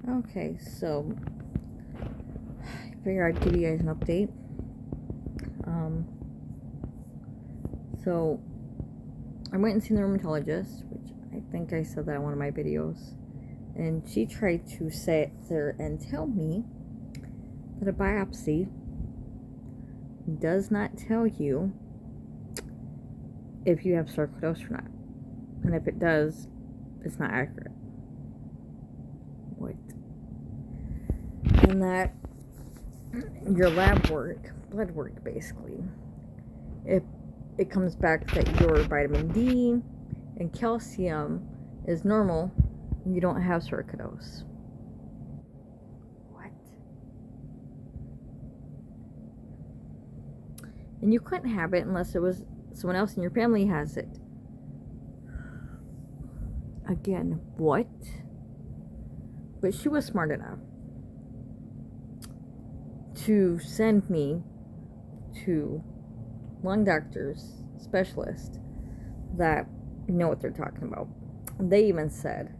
Okay, so I figured I'd give you guys an update. So I went and seen the rheumatologist, which I think I said that in one of my videos, and she tried to sit there and tell me that a biopsy does not tell you if you have sarcoidosis or not, and if it does, it's not accurate. What? And that your lab work, blood work basically, if it comes back that your vitamin D and calcium is normal, you don't have sarcoidosis. What? And you couldn't have it unless it was someone else in your family has it. Again, what? But she was smart enough to send me to lung doctors, specialists that know what they're talking about. They even said,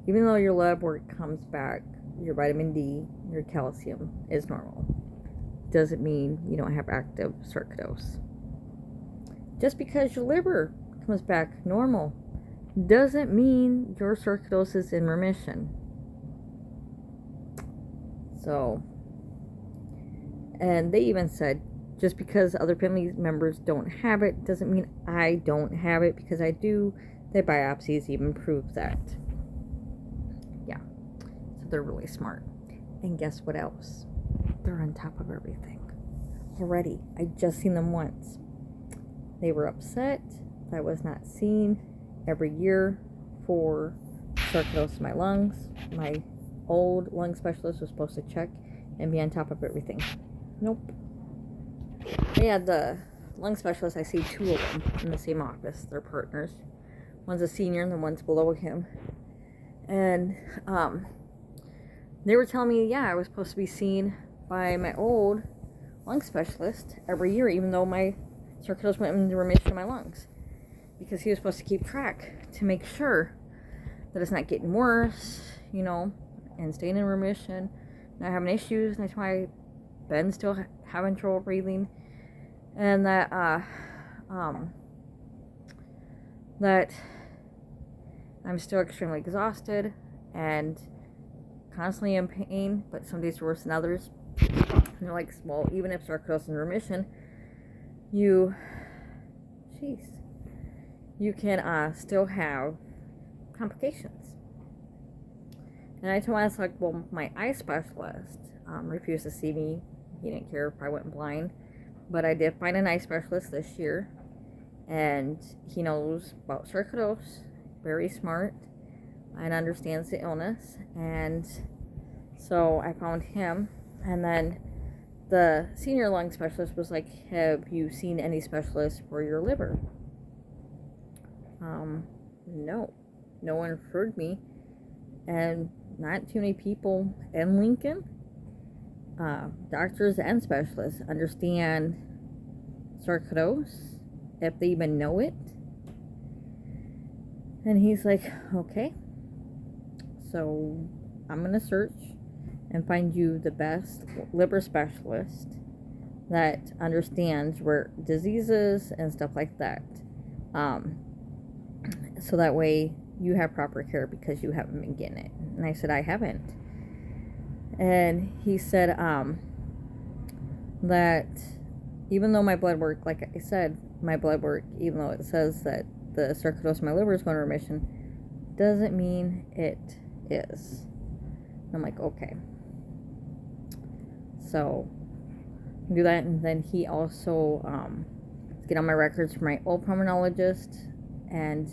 even though your lab work comes back, your vitamin D, your calcium is normal, doesn't mean you don't have active sarcoidosis. Just because your liver comes back normal doesn't mean your sarcoidosis is in remission. So, and they even said, just because other family members don't have it doesn't mean I don't have it, because I do. The biopsies even prove that. Yeah, so they're really smart. And guess what else? They're on top of everything already. I just seen them once. They were upset that I was not seen every year for sarcoidosis in my lungs. My old lung specialist was supposed to check and be on top of everything. Nope. Yeah, the lung specialist, I see two of them in the same office. They're partners. One's a senior and the one's below him. And they were telling me, yeah, I was supposed to be seen by my old lung specialist every year, even though my sarcoidosis went into remission in my lungs, because he was supposed to keep track to make sure that it's not getting worse, and staying in remission, not having issues. And that's why Ben's still having trouble breathing, and that that I'm still extremely exhausted and constantly in pain, but some days are worse than others. And they're like, well, even if sarcoidosis is in remission, you can still have complications. And I told myself, like, well, my eye specialist refused to see me. He didn't care if I went blind. But I did find an eye specialist this year, and he knows about sarcoidosis, very smart, and understands the illness. And so I found him. And then the senior lung specialist was like, have you seen any specialists for your liver? No one referred me, and not too many people in Lincoln, doctors and specialists, understand sarcoidosis, if they even know it. And he's like, okay, so I'm gonna search and find you the best liver specialist that understands rare diseases and stuff like that, so that way you have proper care, because you haven't been getting it. And I said, I haven't. And he said that even though my blood work, like I said, my blood work, even though it says that the sarcoidosis in my liver is going to remission, doesn't mean it is. I'm like, okay. So do that. And then he also get on my records for my old pulmonologist and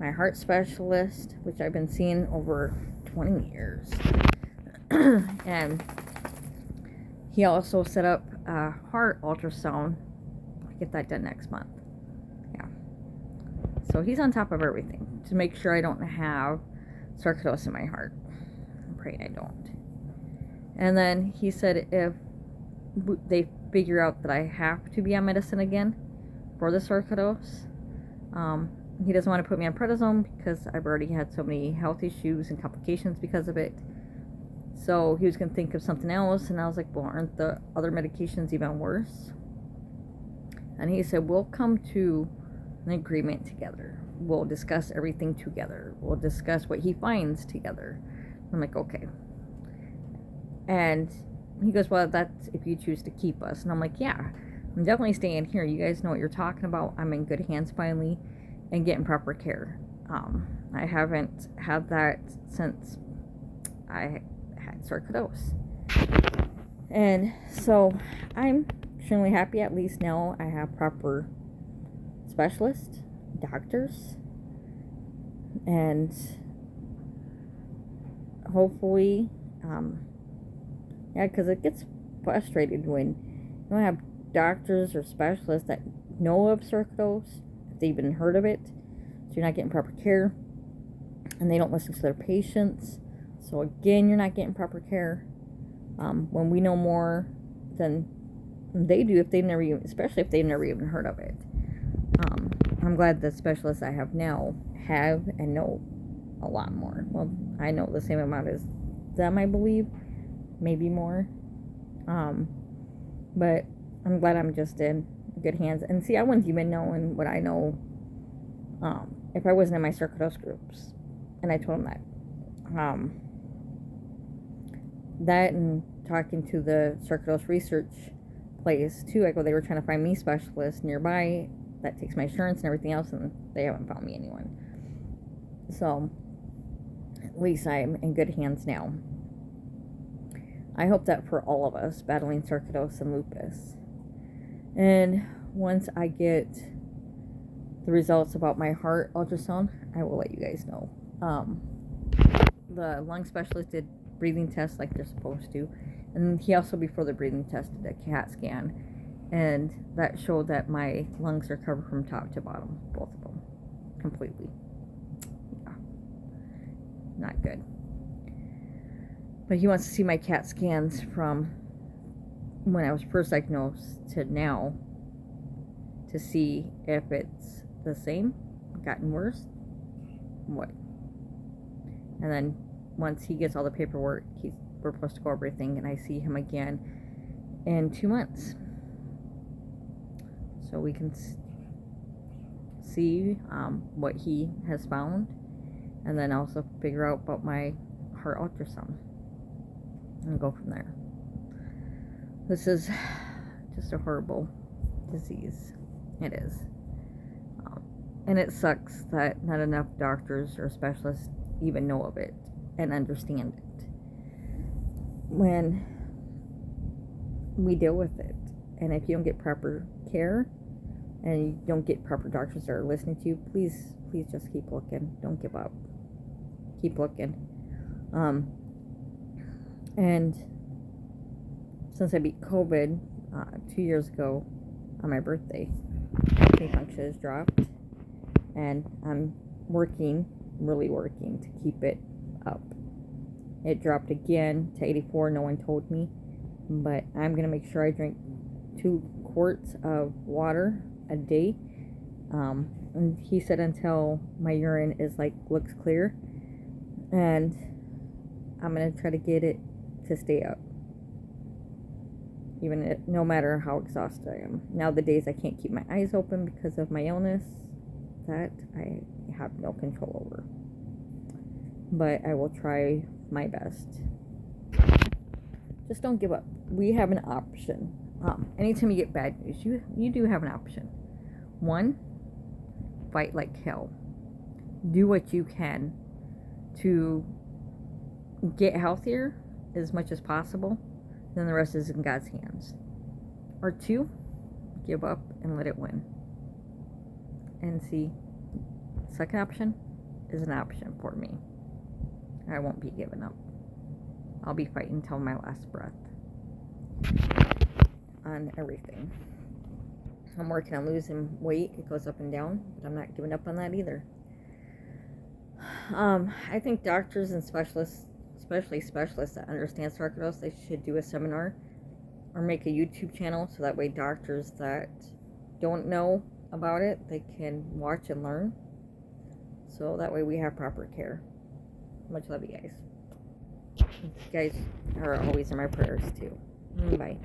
my heart specialist, which I've been seeing over 20 years. And he also set up a heart ultrasound. I'll get that done next month. Yeah. So he's on top of everything to make sure I don't have sarcoidosis in my heart. I'm praying I don't. And then he said if they figure out that I have to be on medicine again for the sarcoidosis, he doesn't want to put me on prednisone because I've already had so many health issues and complications because of it. So he was going to think of something else, and I was like, well, aren't the other medications even worse? And he said, we'll come to an agreement together. We'll discuss everything together. We'll discuss what he finds together. I'm like, okay. And he goes, well, that's if you choose to keep us. And I'm like, yeah, I'm definitely staying here. You guys know what you're talking about. I'm in good hands finally and getting proper care. I haven't had that since I had sarcoidosis. And so I'm extremely happy. At least now I have proper specialists, doctors, and hopefully, yeah, because it gets frustrated when you don't have doctors or specialists that know of sarcoidosis, if they even heard of it, so you're not getting proper care, and they don't listen to their patients. So again, you're not getting proper care. When we know more than they do, if they never even, especially if they never even heard of it. I'm glad the specialists I have now have and know a lot more. Well, I know the same amount as them, I believe, maybe more. But I'm glad I'm just in good hands. And see, I wouldn't even know what I know if I wasn't in my sarcoidosis groups. And I told them that. That and talking to the sarcoidosis research place too. I go, they were trying to find me specialists nearby that takes my insurance and everything else, and they haven't found me anyone. So at least I'm in good hands now. I hope that for all of us battling sarcoidosis and lupus. And once I get the results about my heart ultrasound, I will let you guys know. The lung specialist did breathing tests like they're supposed to, and he also, before the breathing test, did a CAT scan, and that showed that my lungs are covered from top to bottom, both of them, completely. Yeah, not good. But he wants to see my CAT scans from when I was first diagnosed to now to see if it's the same, gotten worse, what. And then once he gets all the paperwork, we're supposed to go over everything, and I see him again in 2 months. So we can see what he has found, and then also figure out about my heart ultrasound and go from there. This is just a horrible disease. It is. And it sucks that not enough doctors or specialists even know of it and understand it when we deal with it. And if you don't get proper care and you don't get proper doctors that are listening to you, please just keep looking. Don't give up. Keep looking. And since I beat COVID 2 years ago on my birthday, kidney function has dropped, and I'm really working to keep it up. It dropped again to 84. No one told me, but I'm gonna make sure I drink 2 quarts of water a day. And he said until my urine looks clear, and I'm gonna try to get it to stay up, no matter how exhausted I am. Now the days I can't keep my eyes open because of my illness, that I have no control over. But I will try my best. Just don't give up. We have an option. Anytime you get bad news, you do have an option. 1, fight like hell. Do what you can to get healthier as much as possible. Then the rest is in God's hands. Or 2, give up and let it win. And see, second option is an option for me. I won't be giving up. I'll be fighting till my last breath on everything. I'm working on losing weight. It goes up and down, but I'm not giving up on that either. I think doctors and specialists, especially specialists that understand sarcoidosis, they should do a seminar or make a YouTube channel, so that way doctors that don't know about it, they can watch and learn. So that way we have proper care. Much love, you guys. You guys are always in my prayers too. Bye.